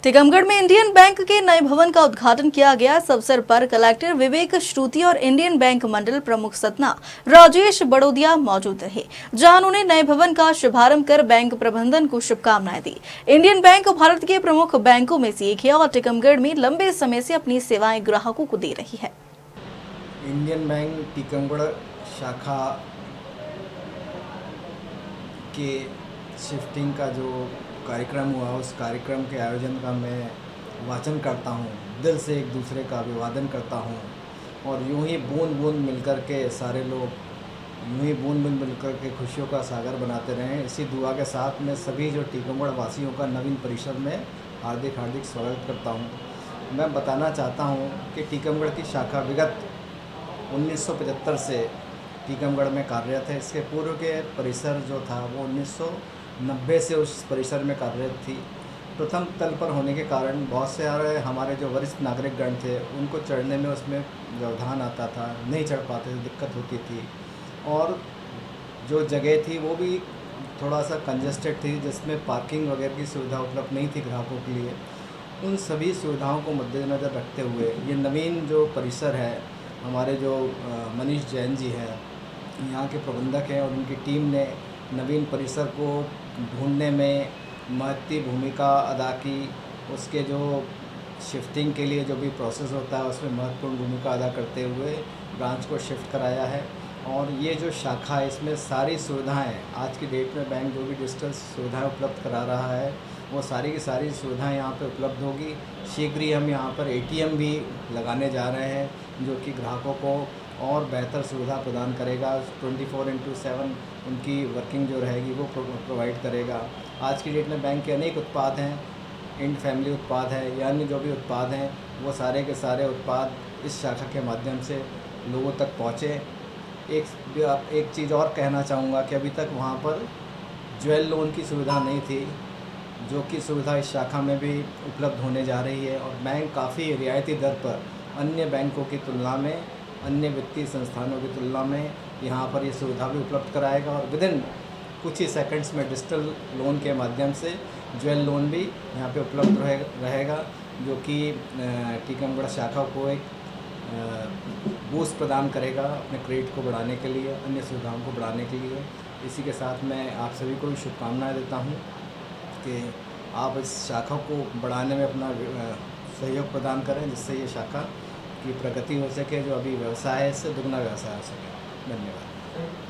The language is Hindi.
टीकमगढ़ में इंडियन बैंक के नए भवन का उद्घाटन किया गया। इस अवसर पर कलेक्टर विवेक श्रुति और इंडियन बैंक मंडल प्रमुख सतना राजेश बड़ोदिया मौजूद रहे, जहां उन्होंने नए भवन का शुभारंभ कर बैंक प्रबंधन को शुभकामनाएं दी। इंडियन बैंक भारत के प्रमुख बैंकों में से एक है और टीकमगढ़ में लंबे समय से अपनी सेवाएं ग्राहकों को दे रही है। इंडियन बैंक टीकमगढ़ शाखा के शिफ्टिंग का जो कार्यक्रम हुआ, उस कार्यक्रम के आयोजन का मैं वाचन करता हूँ, दिल से एक दूसरे का अभिवादन करता हूँ और यूं ही बूंद बूंद मिलकर के सारे लोग यूं ही बूंद बूंद मिलकर के खुशियों का सागर बनाते रहें। इसी दुआ के साथ मैं सभी जो टीकमगढ़ वासियों का नवीन परिसर में हार्दिक हार्दिक स्वागत करता हूँ। मैं बताना चाहता हूँ कि टीकमगढ़ की शाखा विगत 1975 से टीकमगढ़ में कार्यरत है। इसके पूर्व के परिसर जो था वो 1990 से उस परिसर में कार्यरत थी। प्रथम तल पर होने के कारण बहुत सारे हमारे जो वरिष्ठ नागरिकगण थे उनको चढ़ने में उसमें व्यवधान आता था, नहीं चढ़ पाते थे, दिक्कत होती थी और जो जगह थी वो भी थोड़ा सा कंजेस्टेड थी, जिसमें पार्किंग वगैरह की सुविधा उपलब्ध नहीं थी ग्राहकों के लिए। उन सभी सुविधाओं को मद्देनज़र रखते हुए ये नवीन जो परिसर है, हमारे जो मनीष जैन जी हैं, यहाँ के प्रबंधक हैं और उनकी टीम ने नवीन परिसर को ढूंढने में महत्वपूर्ण भूमिका अदा की। उसके जो शिफ्टिंग के लिए जो भी प्रोसेस होता है उसमें महत्वपूर्ण भूमिका अदा करते हुए ब्रांच को शिफ्ट कराया है। और ये जो शाखा है इसमें सारी सुविधाएं, आज की डेट में बैंक जो भी डिजिटल सुविधाएं उपलब्ध करा रहा है वो सारी की सारी सुविधाएं यहाँ पे उपलब्ध होगी। शीघ्र ही हम यहाँ पर एटीएम भी लगाने जा रहे हैं, जो कि ग्राहकों को और बेहतर सुविधा प्रदान करेगा। 24/7 उनकी वर्किंग जो रहेगी वो प्रोवाइड करेगा। आज की डेट में बैंक के अनेक उत्पाद हैं, इंड फैमिली उत्पाद है या अन्य जो भी उत्पाद हैं वो सारे के सारे उत्पाद इस शाखा के माध्यम से लोगों तक पहुँचे। एक चीज़ और कहना चाहूँगा कि अभी तक वहाँ पर ज्वेल लोन की सुविधा नहीं थी, जो कि सुविधा इस शाखा में भी उपलब्ध होने जा रही है और बैंक काफ़ी रियायती दर पर अन्य बैंकों की तुलना में, अन्य वित्तीय संस्थानों की तुलना में यहाँ पर ये सुविधा भी उपलब्ध कराएगा और विदिन कुछ ही सेकंड्स में डिजिटल लोन के माध्यम से ज्वेल लोन भी यहाँ पे उपलब्ध रहेगा, जो कि टीकमगढ़ शाखा को एक बूस्ट प्रदान करेगा अपने क्रेडिट को बढ़ाने के लिए, अन्य सुविधाओं को बढ़ाने के लिए। इसी के साथ मैं आप सभी को भी शुभकामनाएँ देता हूँ कि आप इस शाखा को बढ़ाने में अपना सहयोग प्रदान करें, जिससे ये शाखा की प्रगति हो सके, जो अभी व्यवसाय है इससे दुगना व्यवसाय हो सके। धन्यवाद।